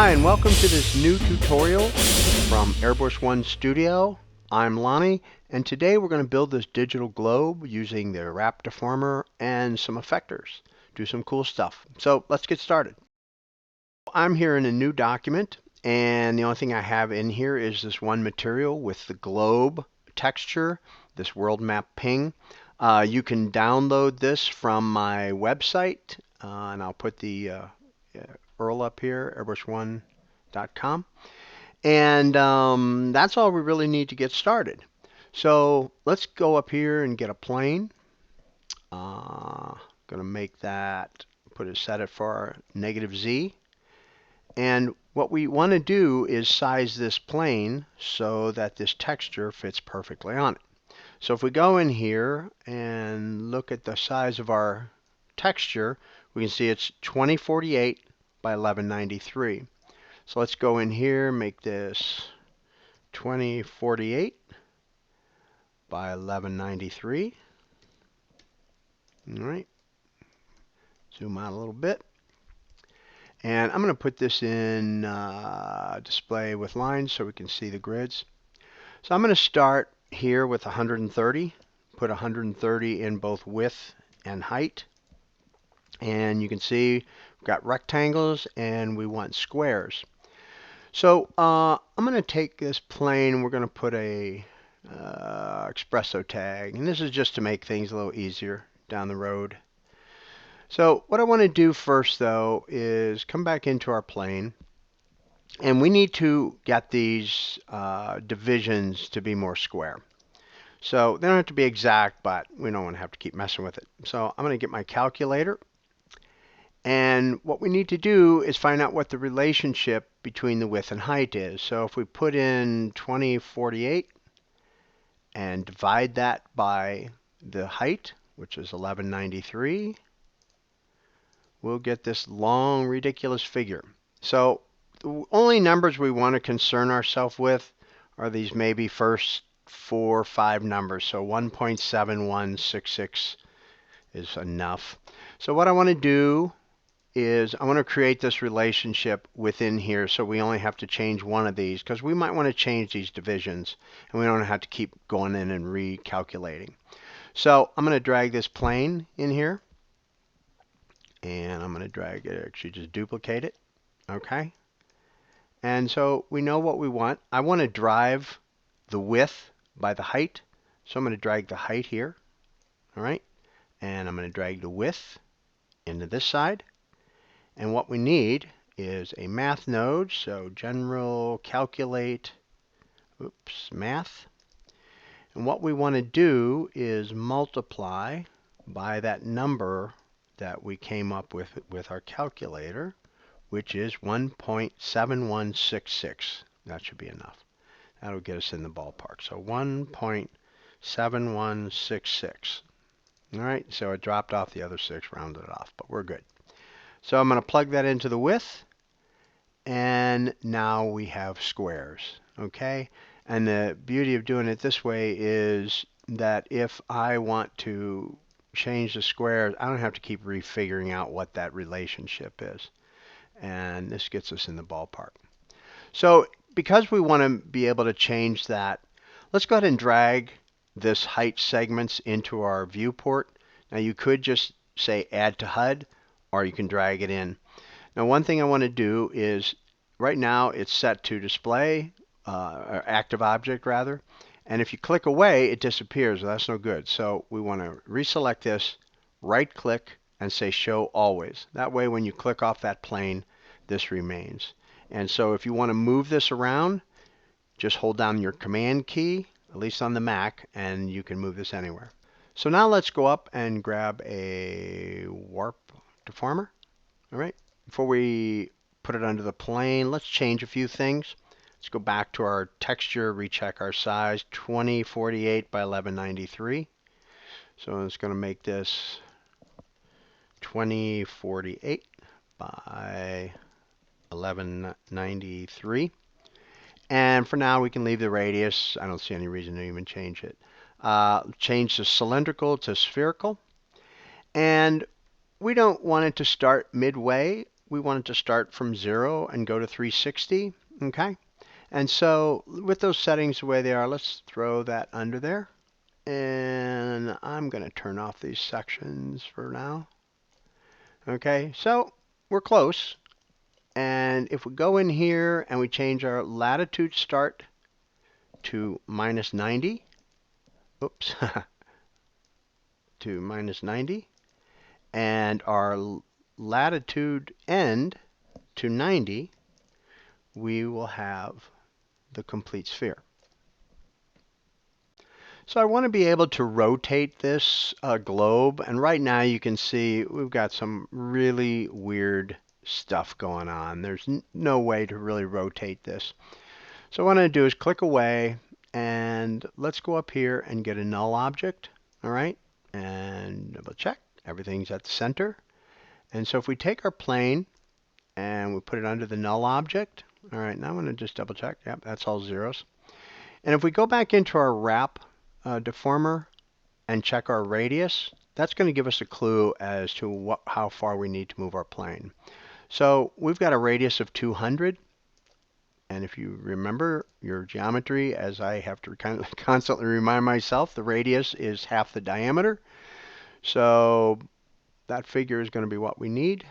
Hi, and welcome to this new tutorial from Airbush One Studio. I'm Lonnie, and today we're going to build this digital globe using the wrap deformer and some effectors. Do some cool stuff. So let's get started. I'm here in a new document, and the only thing I have in here is this one material with the globe texture, this world map ping. You can download this from my website, and I'll put the URL up here, airbush1.com. And that's all we really need to get started. So let's go up here and get a plane. Going to make that, set it for -z. And what we want to do is size this plane so that this texture fits perfectly on it. So if we go in here and look at the size of our texture, we can see it's 2048 by 1193. So let's go in here, make this 2048 by 1193. All right, zoom out a little bit. And I'm going to put this in display with lines so we can see the grids. So I'm going to start here with 130, put 130 in both width and height. And you can see we've got rectangles and we want squares. So I'm going to take this plane and we're going to put a espresso tag. And this is just to make things a little easier down the road. So what I want to do first, though, is come back into our plane. And we need to get these divisions to be more square. So they don't have to be exact, but we don't want to have to keep messing with it. So I'm going to get my calculator. And what we need to do is find out what the relationship between the width and height is. So if we put in 2048 and divide that by the height, which is 1193, we'll get this long, ridiculous figure. So the only numbers we want to concern ourselves with are these maybe first 4 or 5 numbers. So 1.7166 is enough. So what I want to do is I want to create this relationship within here so we only have to change one of these because we might want to change these divisions and we don't have to keep going in and recalculating. So I'm going to drag this plane in here and I'm going to drag it, actually just duplicate it. Okay. And so we know what we want. I want to drive the width by the height. So I'm going to drag the height here. All right. And I'm going to drag the width into this side. And what we need is a math node. So general calculate, math. And what we want to do is multiply by that number that we came up with our calculator, which is 1.7166. That should be enough. That'll get us in the ballpark. So 1.7166. All right, so it dropped off the other 6, rounded it off, but we're good. So I'm going to plug that into the width, and now we have squares, okay? And the beauty of doing it this way is that if I want to change the squares, I don't have to keep refiguring out what that relationship is. And this gets us in the ballpark. So because we want to be able to change that, let's go ahead and drag this height segments into our viewport. Now you could just say add to HUD, or you can drag it in. Now one thing I want to do is, right now it's set to display, or active object rather, and if you click away it disappears. Well, that's no good. So we want to reselect this, right click, and say show always. That way when you click off that plane, this remains. And so if you want to move this around, just hold down your command key, at least on the Mac, and you can move this anywhere. So now let's go up and grab a warp deformer. All right, before we put it under the plane, let's change a few things. Let's go back to our texture, recheck our size, 2048 by 1193. So it's going to make this 2048 by 1193. And for now, we can leave the radius. I don't see any reason to even change it. Change the cylindrical to spherical. And we don't want it to start midway. we want it to start from 0 and go to 360. Okay? And so with those settings the way they are, let's throw that under there. And I'm going to turn off these sections for now. Okay, so we're close. And if we go in here and we change our latitude start to -90, oops, to -90, and our latitude end to 90, we will have the complete sphere. So I want to be able to rotate this globe, and right now you can see we've got some really weird stuff going on. There's no way to really rotate this. So what I'm going to do is click away, and let's go up here and get a null object. All right, and double check. Everything's at the center. And so if we take our plane and we put it under the null object, all right, now I'm going to just double check. Yep, that's all zeros. And if we go back into our wrap deformer and check our radius, that's going to give us a clue as to how far we need to move our plane. So we've got a radius of 200. And if you remember your geometry, as I have to kind of constantly remind myself, the radius is half the diameter. So that figure is going to be what we need.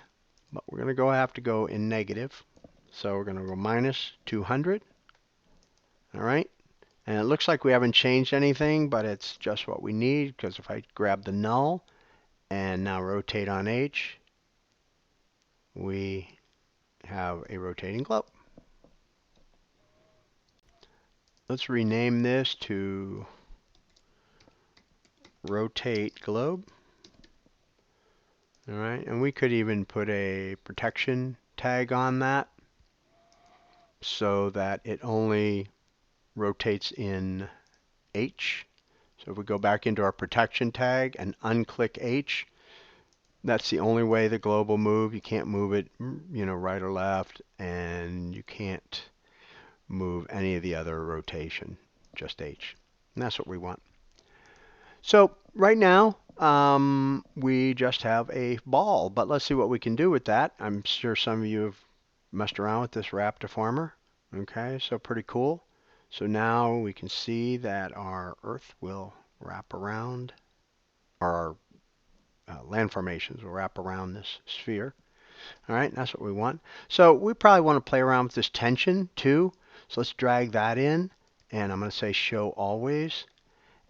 But we're going to have to go in negative. So we're going to go -200. All right. And it looks like we haven't changed anything, but it's just what we need, because if I grab the null and now rotate on H, we have a rotating globe. Let's rename this to rotate globe. All right, and we could even put a protection tag on that so that it only rotates in H. So if we go back into our protection tag and unclick H, that's the only way the globe will move. You can't move it, right or left, and you can't move any of the other rotation, just H. And that's what we want. So right now, we just have a ball, but let's see what we can do with that. I'm sure some of you have messed around with this wrap deformer. Okay, so pretty cool. So now we can see that our Earth will wrap around, or our land formations will wrap around this sphere. All right, that's what we want. So we probably want to play around with this tension too. So let's drag that in, and I'm going to say show always.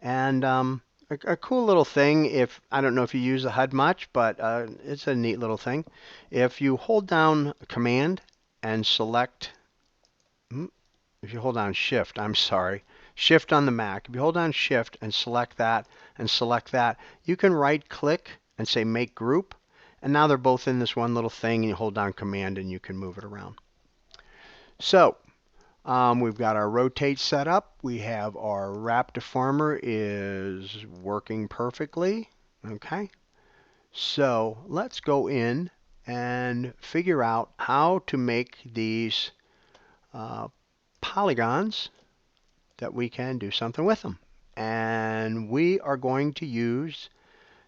And a cool little thing, if I don't know if you use the HUD much, but it's a neat little thing. If you hold down Command and select, if you hold down Shift, I'm sorry, Shift on the Mac. If you hold down Shift and select that, you can right-click and say Make Group. And now they're both in this one little thing, and you hold down Command and you can move it around. So we've got our rotate set up. We have our wrap deformer is working perfectly. Okay. So let's go in and figure out how to make these polygons that we can do something with them. And we are going to use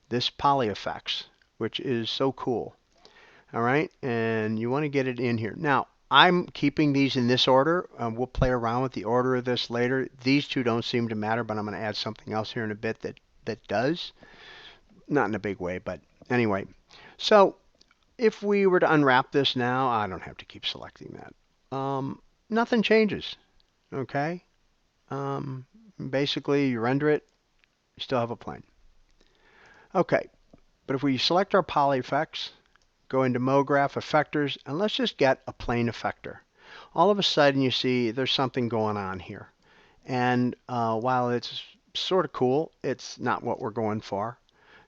this poly effects, which is so cool. All right, and you want to get it in here. Now, I'm keeping these in this order. We'll play around with the order of this later. These two don't seem to matter, but I'm going to add something else here in a bit that does. Not in a big way, but anyway. So if we were to unwrap this now, I don't have to keep selecting that. Nothing changes, okay? Basically, you render it, you still have a plane. Okay, but if we select our poly effects, go into Mograph effectors, and let's just get a plane effector. All of a sudden you see there's something going on here. And while it's sort of cool, it's not what we're going for.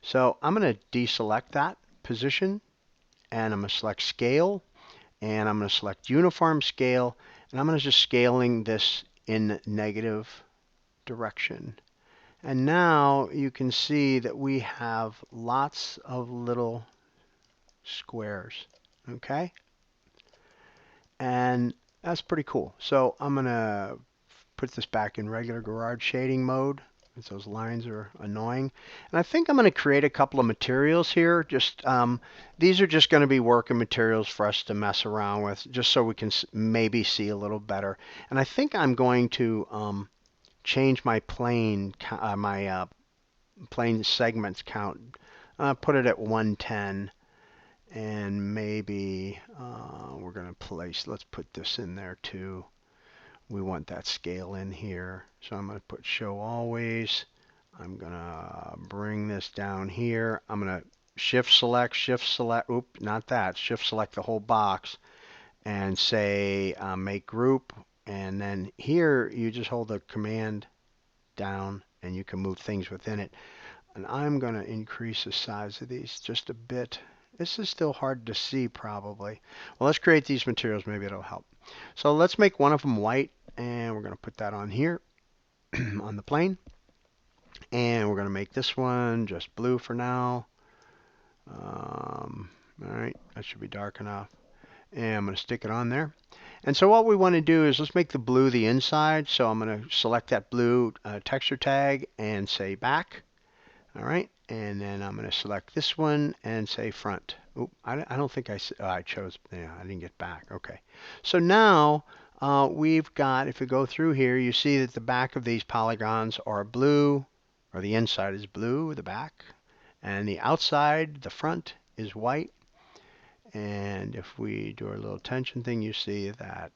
So I'm going to deselect that position, and I'm going to select scale, and I'm going to select uniform scale, and I'm going to just scaling this in negative direction. And now you can see that we have lots of little squares. Okay? And that's pretty cool. So I'm going to put this back in regular garage shading mode. Those lines are annoying. And I think I'm going to create a couple of materials here. Just these are just going to be working materials for us to mess around with, just so we can maybe see a little better. And I think I'm going to change my plane plane segments count. Put it at 110, and maybe we're going to place. Let's put this in there too. We want that scale in here. So I'm going to put show always. I'm going to bring this down here. I'm going to shift select, oop, not that, shift select the whole box and say make group. And then here you just hold the command down and you can move things within it. And I'm going to increase the size of these just a bit. This is still hard to see probably. Well, let's create these materials. Maybe it'll help. So let's make one of them white, and we're going to put that on here on the plane. And we're going to make this one just blue for now. All right, that should be dark enough. And I'm going to stick it on there. And so what we want to do is let's make the blue the inside. So I'm going to select that blue texture tag and say back. All right, and then I'm going to select this one and say front. Oop, I don't think I chose, yeah, I didn't get back. Okay, so now we've got, if we go through here, you see that the back of these polygons are blue, or the inside is blue, the back, and the outside, the front, is white. And if we do our little tension thing, you see that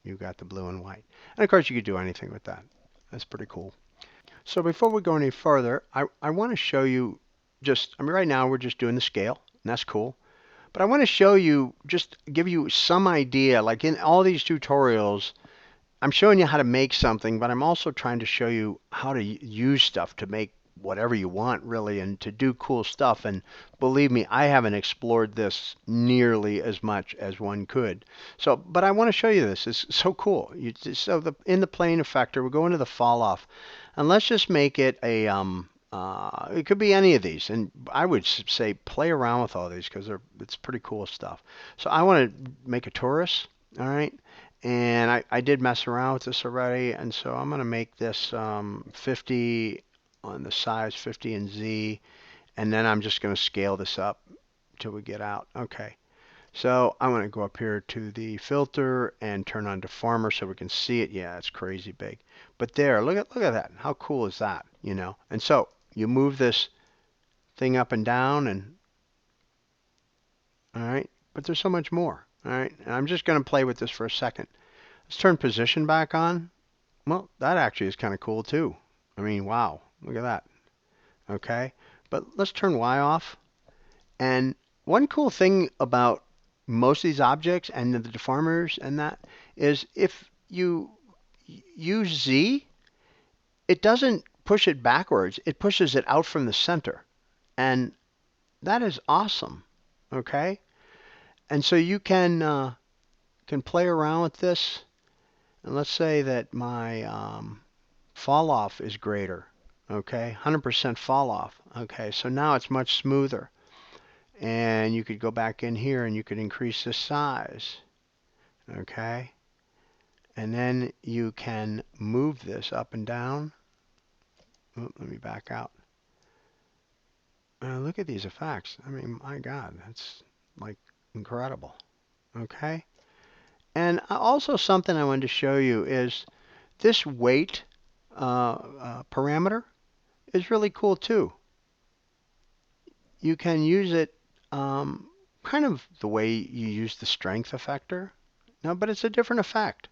you've got the blue and white. And of course, you could do anything with that. That's pretty cool. So before we go any further, I want to show you right now we're just doing the scale, and that's cool. But I want to show you, just give you some idea, like in all these tutorials, I'm showing you how to make something, but I'm also trying to show you how to use stuff to make whatever you want, really, and to do cool stuff. And believe me, I haven't explored this nearly as much as one could. So, but I want to show you this. It's so cool. In the plane effector, we go into the fall off, and let's just make it a it could be any of these, and I would say play around with all these because it's pretty cool stuff. So I want to make a torus, all right? And I did mess around with this already, and so I'm going to make this 50 on the size, 50 in Z, and then I'm just going to scale this up till we get out. Okay, so I'm going to go up here to the filter and turn on deformer so we can see it. Yeah, it's crazy big. But there, look at that. How cool is that, you know? And so you move this thing up and down, and all right, but there's so much more. All right, and I'm just going to play with this for a second. Let's turn position back on. Well, that actually is kind of cool too. I mean, wow, look at that. Okay, but let's turn Y off. And one cool thing about most of these objects and the deformers and that is if you use Z, it doesn't push it backwards. It pushes it out from the center. And that is awesome. Okay, and so you can play around with this. And let's say that my fall off is greater. Okay, 100% fall off. Okay, so now it's much smoother. And you could go back in here and you could increase the size. Okay, and then you can move this up and down. Oh, let me back out. Look at these effects. I mean, my God, that's like incredible. Okay. And also something I wanted to show you is this weight parameter is really cool too. You can use it kind of the way you use the strength effector. No, but it's a different effect.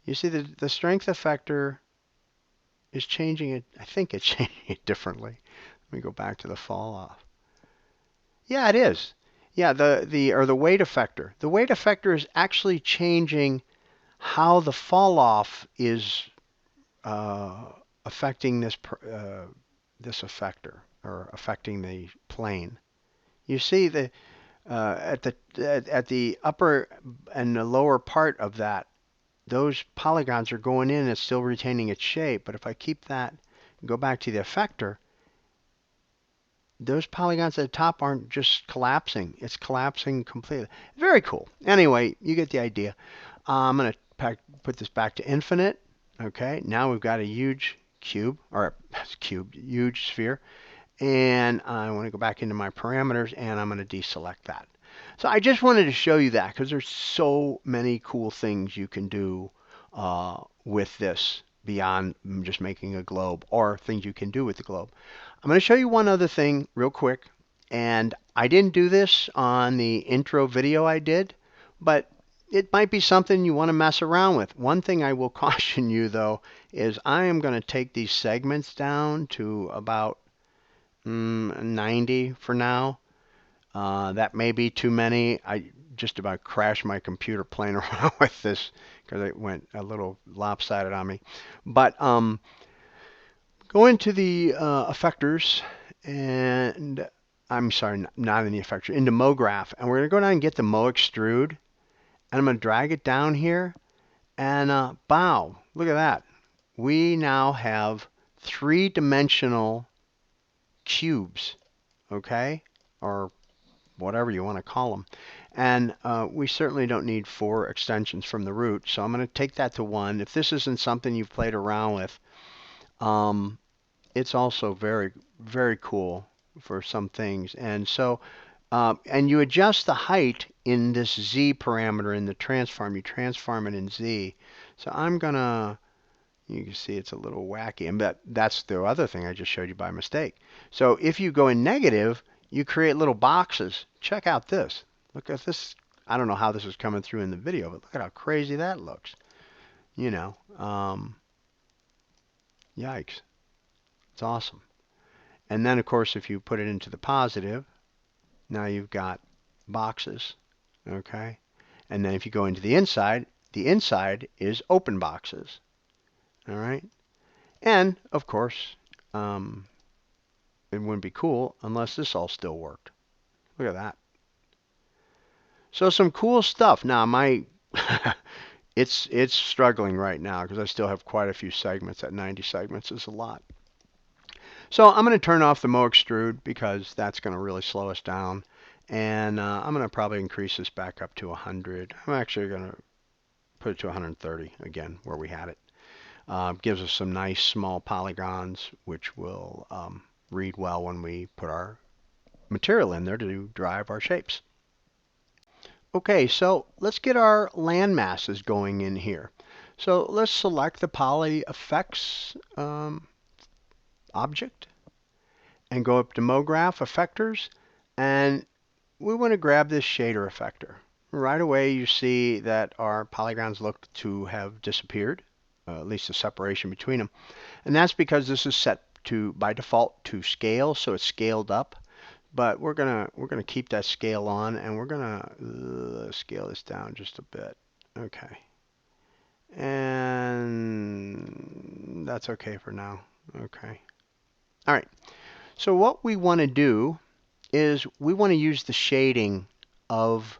You see the strength effector is changing it. I think it's changing it differently. Let me go back to the fall off. Yeah, it is. Yeah, the weight effector. The weight effector is actually changing how the fall off is affecting this effector, or affecting the plane. You see at the upper and the lower part of that, those polygons are going in. It's still retaining its shape. But if I keep that and go back to the effector, those polygons at the top aren't just collapsing. It's collapsing completely. Very cool. Anyway, you get the idea. I'm going to put this back to infinite. Okay, now we've got a huge cube, or huge sphere. And I want to go back into my parameters, and I'm going to deselect that. So I just wanted to show you that because there's so many cool things you can do with this beyond just making a globe, or things you can do with the globe. I'm going to show you one other thing real quick, and I didn't do this on the intro video I did, but it might be something you want to mess around with. One thing I will caution you though is I am going to take these segments down to about 90 for now. That may be too many. I just about crashed my computer playing around with this because it went a little lopsided on me. But go into the effectors, and I'm sorry, not in the effector, into Mograph, and we're going to go down and get the Mo extrude, and I'm going to drag it down here, and bow, look at that. We now have three-dimensional cubes, okay, or whatever you want to call them. And we certainly don't need 4 extensions from the root, so I'm going to take that to 1. If this isn't something you've played around with, it's also very, very cool for some things. And so, and you adjust the height in this Z parameter in the transform. You transform it in Z. So I'm going to, you can see it's a little wacky, and that's the other thing I just showed you by mistake. So if you go in negative, you create little boxes. Check out this. Look at this. I don't know how this is coming through in the video, but look at how crazy that looks. You know, yikes. It's awesome. And then, of course, if you put it into the positive, now you've got boxes, okay? And then if you go into the inside is open boxes, all right? And, of course, it wouldn't be cool unless this all still worked. Look at that. So some cool stuff. Now my it's struggling right now because I still have quite a few segments. At 90 segments is a lot. So I'm going to turn off the Mo extrude because that's going to really slow us down. And I'm going to probably increase this back up to 100. I'm actually going to put it to 130 again where we had it. Gives us some nice small polygons which will read well when we put our material in there to drive our shapes. Okay, so let's get our land masses going in here. So let's select the poly effects object and go up to Mograph effectors, and we want to grab this shader effector. Right away you see that our polygons look to have disappeared, at least the separation between them, and that's because this is set to by default to scale, so it's scaled up. But we're gonna keep that scale on, and we're gonna scale this down just a bit. Okay, and that's okay for now. Okay. All right. So what we want to do is we want to use the shading of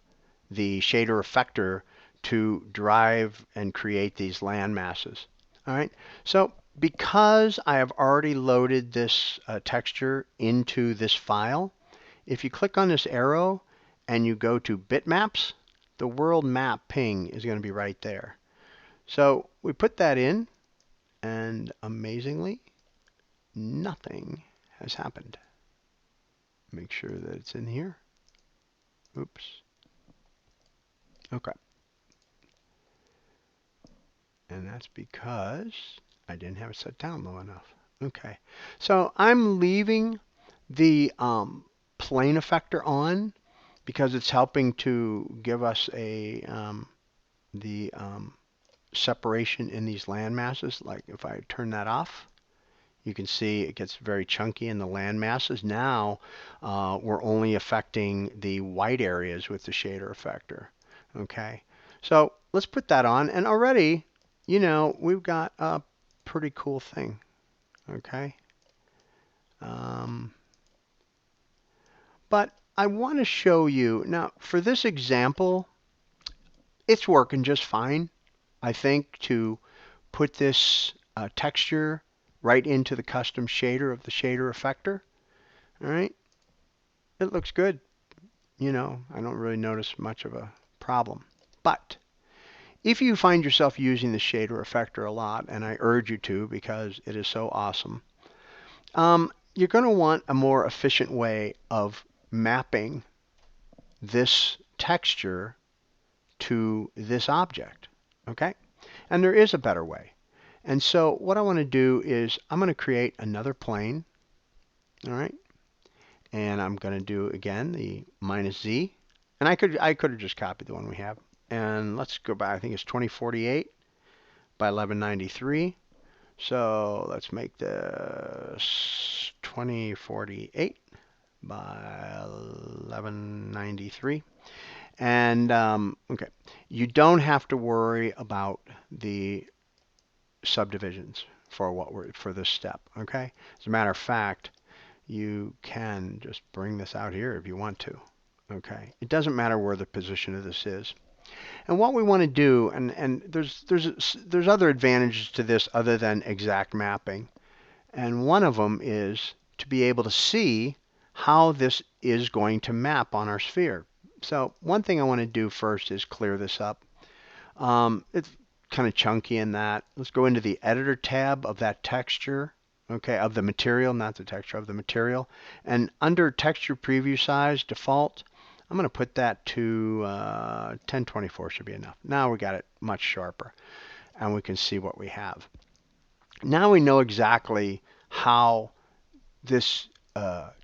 the shader effector to drive and create these land masses. All right. So because I have already loaded this texture into this file, if you click on this arrow and you go to bitmaps, the world map ping is going to be right there. So we put that in, and amazingly, nothing has happened. Make sure that it's in here. Oops. Okay. And that's because I didn't have it set down low enough. Okay. So I'm leaving the plane effector on because it's helping to give us the separation in these land masses. Like if I turn that off, you can see it gets very chunky in the land masses. Now we're only affecting the white areas with the shader effector. Okay, so let's put that on, and already, you know, we've got a pretty cool thing. Okay. But I want to show you, now for this example, it's working just fine, I think, to put this texture right into the custom shader of the shader effector. All right, it looks good. You know, I don't really notice much of a problem. But If you find yourself using the shader effector a lot, and I urge you to because it is so awesome, you're going to want a more efficient way of mapping this texture to this object. Okay? And there is a better way. And so what I want to do is I'm going to create another plane. All right? And I'm going to do again the -z. And I could have just copied the one we have. And let's go back. I think it's 2048 by 1193. So let's make this 2048 by 1193. And okay, you don't have to worry about the subdivisions for this step. Okay, as a matter of fact, you can just bring this out here if you want to. Okay, it doesn't matter where the position of this is. And what we want to do, and there's other advantages to this other than exact mapping, and one of them is to be able to see how this is going to map on our sphere. So one thing I want to do first is clear this up. It's kind of chunky in that. Let's go into the editor tab of that texture, okay, of the material, not the texture, of the material. And under texture preview size default, I'm going to put that to 1024 should be enough. Now we got it much sharper and we can see what we have. Now we know exactly how this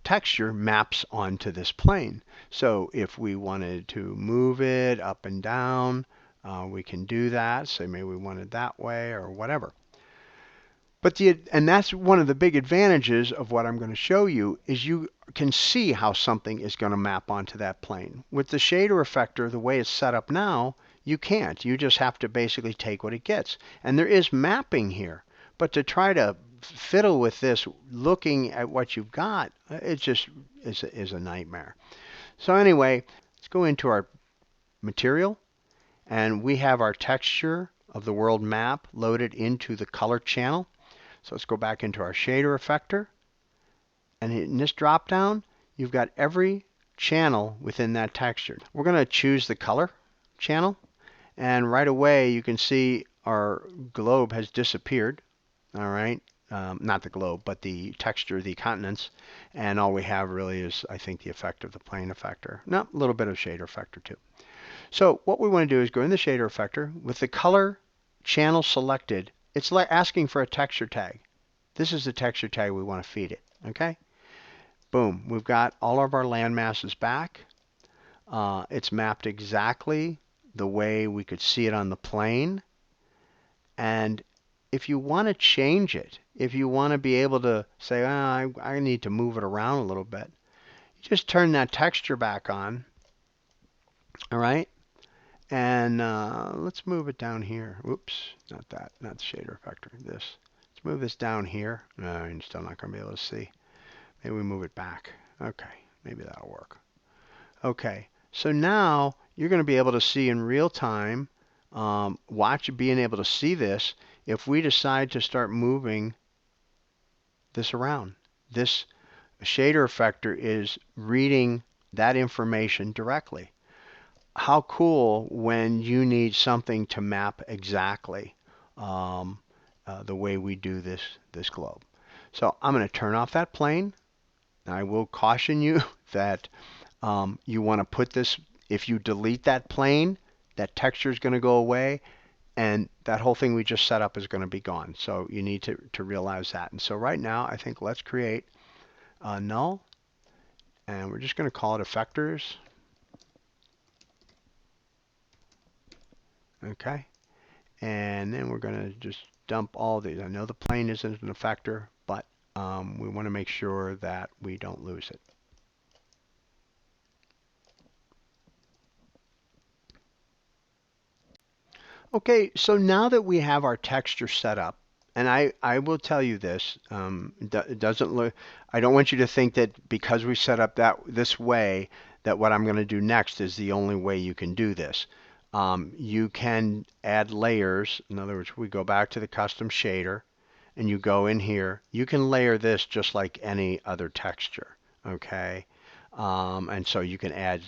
texture maps onto this plane. So if we wanted to move it up and down, we can do that. Say maybe we want it that way or whatever. And that's one of the big advantages of what I'm going to show you is you can see how something is going to map onto that plane. With the shader effector, the way it's set up now, you can't. You just have to basically take what it gets. And there is mapping here. But to try to fiddle with this looking at what you've got, it just is a nightmare. So anyway, let's go into our material. And we have our texture of the world map loaded into the color channel. So let's go back into our shader effector. And in this drop down, you've got every channel within that texture. We're going to choose the color channel. And right away, you can see our globe has disappeared. All right. Not the globe, but the texture, the continents. And all we have really is, I think, the effect of the plane effector. No, a little bit of shader effector too. So what we want to do is go in the shader effector. With the color channel selected, it's like asking for a texture tag. This is the texture tag we want to feed it. Okay? Boom. We've got all of our land masses back. It's mapped exactly the way we could see it on the plane. And if you want to change it, if you want to be able to say, oh, I need to move it around a little bit, you just turn that texture back on. All right? And let's move it down here. Oops, not that, not the shader effector. This. Let's move this down here. No, I'm still not going to be able to see. Maybe we move it back. Okay, maybe that'll work. Okay, so now you're going to be able to see in real time, watch being able to see this if we decide to start moving this around. This shader effector is reading that information directly. How cool when you need something to map exactly the way we do this globe. So I'm going to turn off that plane. I will caution you that you want to put this, if you delete that plane, that texture is going to go away and that whole thing we just set up is going to be gone. So you need to realize that. And so right now I think let's create a null and we're just going to call it effectors. Okay, and then we're going to just dump all these. I know the plane isn't an effector, but we want to make sure that we don't lose it. Okay, so now that we have our texture set up, and I will tell you this, it doesn't look, I don't want you to think that because we set up this way, that what I'm going to do next is the only way you can do this. You can add layers. In other words, we go back to the custom shader and you go in here. You can layer this just like any other texture. Okay. And so you can add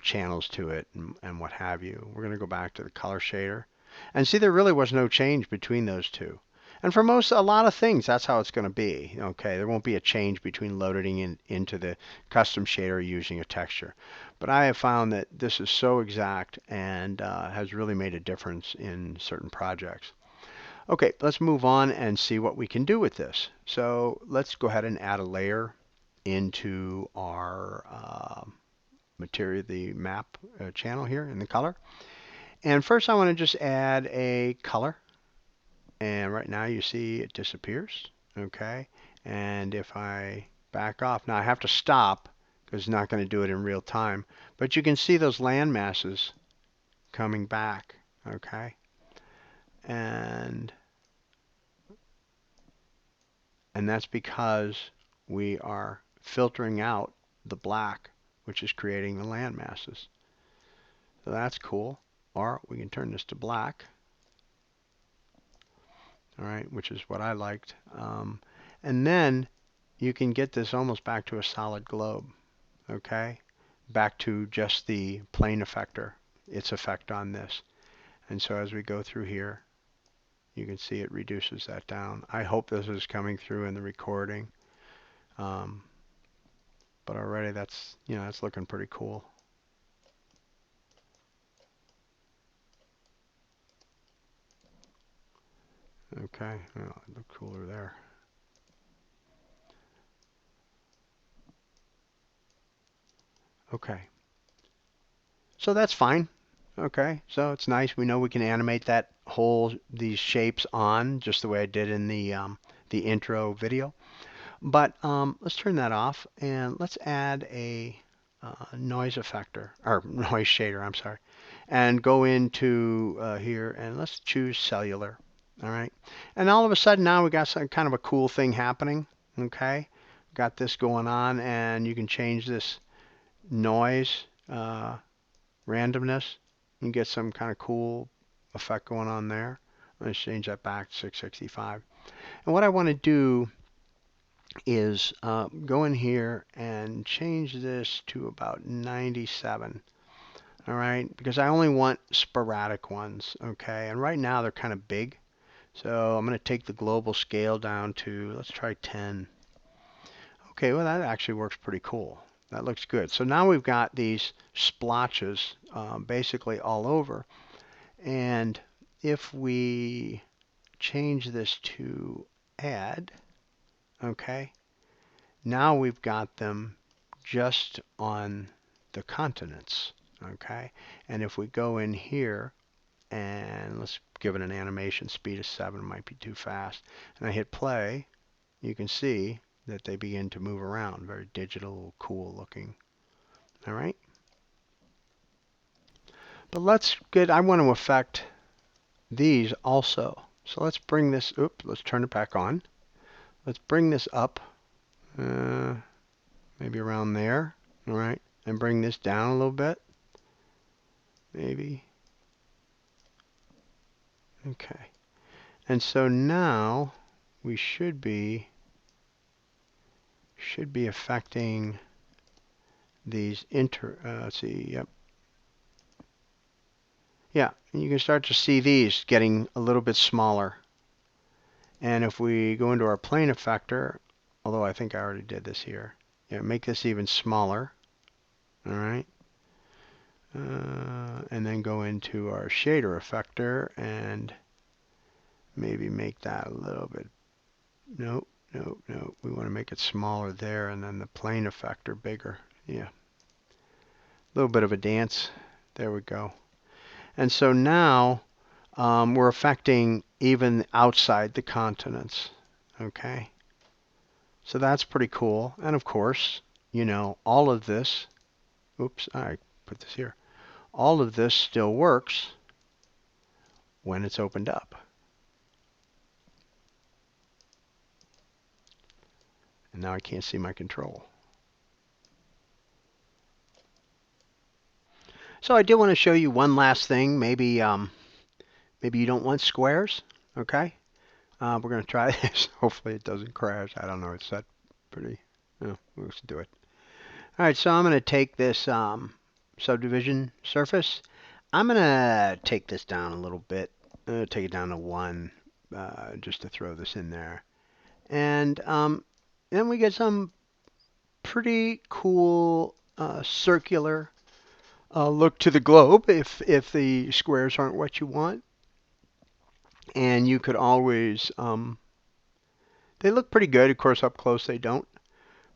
channels to it and what have you. We're going to go back to the color shader And see, there really was no change between those two. And for a lot of things, that's how it's going to be. Okay, there won't be a change between loading into the custom shader using a texture. But I have found that this is so exact and has really made a difference in certain projects. Okay, let's move on and see what we can do with this. So let's go ahead and add a layer into our material, the map channel here in the color. And first I want to just add a color. And right now you see it disappears. Okay. And if I back off, now I have to stop because it's not going to do it in real time. But you can see those land masses coming back. Okay. And that's because we are filtering out the black, which is creating the land masses. So that's cool. Or we can turn this to black. All right, which is what I liked. And then you can get this almost back to a solid globe. Okay, back to just the plane effector, its effect on this. And so as we go through here, you can see it reduces that down. I hope this is coming through in the recording. But already that's looking pretty cool. Okay, well, it looked cooler there. Okay, so that's fine. Okay, so it's nice. We know we can animate these shapes on just the way I did in the intro video. But let's turn that off and let's add a noise effector or noise shader. I'm sorry, and go into here and let's choose cellular. All right, and all of a sudden now we got some kind of a cool thing happening. Okay, got this going on, and you can change this noise randomness. You can get some kind of cool effect going on there. Let's change that back to 665. And what I want to do is go in here and change this to about 97. All right, because I only want sporadic ones. Okay, and right now they're kind of big. So I'm going to take the global scale down to, let's try 10. Okay, well that actually works pretty cool. That looks good. So now we've got these splotches basically all over. And if we change this to add, okay, now we've got them just on the continents. Okay, and if we go in here and let's give it an animation speed of 7, might be too fast, and I hit play, you can see that they begin to move around. Very digital, cool looking. All right. But I want to affect these also. So let's bring this, let's turn it back on. Let's bring this up, maybe around there. All right. And bring this down a little bit. Maybe. Okay. And so now we should be affecting these let's see, yep. Yeah, and you can start to see these getting a little bit smaller. And if we go into our plane effector, although I think I already did this here, yeah, make this even smaller. All right. And then go into our shader effector and maybe make that a little bit, nope, nope, nope. We want to make it smaller there and then the plane effector bigger. Yeah. A little bit of a dance. There we go. And so now we're affecting even outside the continents. Okay. So that's pretty cool. And of course, all of this, oops, I put this here. All of this still works when it's opened up. And now I can't see my control. So I did want to show you one last thing. Maybe you don't want squares. Okay. We're going to try this. Hopefully it doesn't crash. I don't know. It's set pretty. Let's do it. All right. So I'm going to take this subdivision surface. I'm going to take this down a little bit. take it down to 1 just to throw this in there. And then we get some pretty cool circular look to the globe if the squares aren't what you want. And you could always, they look pretty good. Of course, up close they don't.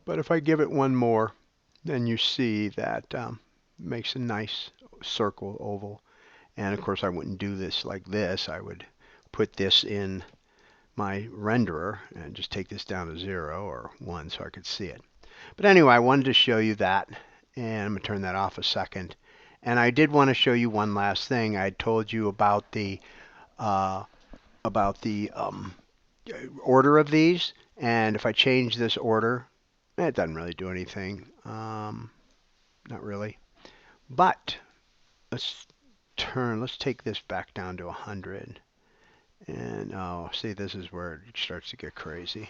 But if I give it one more, then you see that makes a nice circle oval. And of course, I wouldn't do this like this. I would put this in my renderer and just take this down to 0 or 1 so I could see it. But anyway, I wanted to show you that, and I'm going to turn that off a second. And I did want to show you one last thing. I told you about the order of these, and if I change this order, it doesn't really do anything. Not really. But let's take this back down to 100. And oh, see, this is where it starts to get crazy.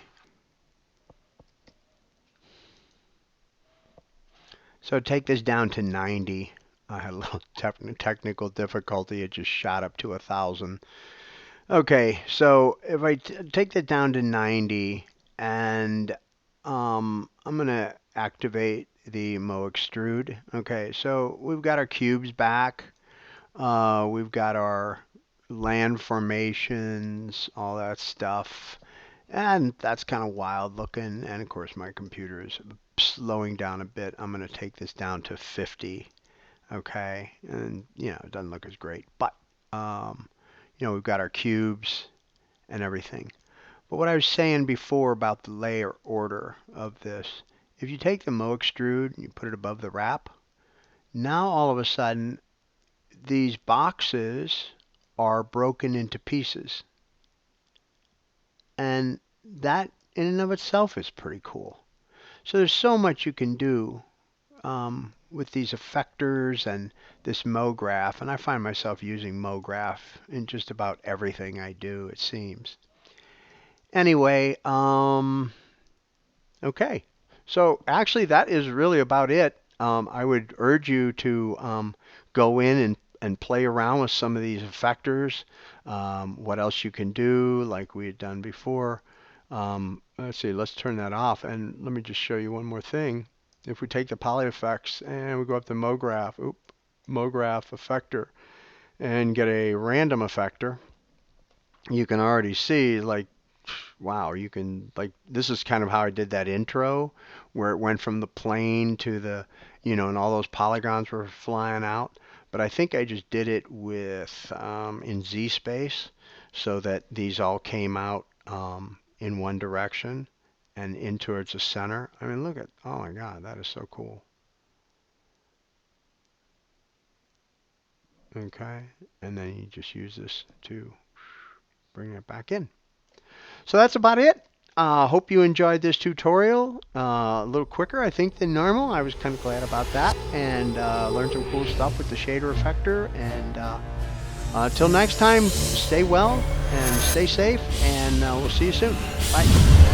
So take this down to 90. I had a little technical difficulty. It just shot up to 1,000. Okay, so if I take that down to 90, and I'm going to activate the Mo Extrude. Okay, so we've got our cubes back. We've got our land formations, all that stuff. And that's kind of wild looking. And of course, my computer is slowing down a bit. I'm going to take this down to 50. Okay, and it doesn't look as great, but we've got our cubes and everything. But what I was saying before about the layer order of this, if you take the Mo Extrude and you put it above the wrap, now all of a sudden these boxes are broken into pieces. And that in and of itself is pretty cool. So there's so much you can do with these effectors and this Mograph, and I find myself using Mograph in just about everything I do, it seems. Anyway, okay. So actually that is really about it. I would urge you to go in and play around with some of these effectors. What else you can do like we had done before. Let's see, let's turn that off, and let me just show you one more thing. If we take the poly effects and we go up to Mograph effector and get a random effector, you can already see, like, wow, you can, like, this is kind of how I did that intro where it went from the plane to the, and all those polygons were flying out. But I think I just did it with in Z space so that these all came out in one direction and in towards the center. I mean, look at, oh my God, that is so cool. Okay, and then you just use this to bring it back in. So that's about it. Hope you enjoyed this tutorial. A little quicker, I think, than normal. I was kind of glad about that, and learned some cool stuff with the shader effector. And until next time, stay well and stay safe, and we'll see you soon. Bye.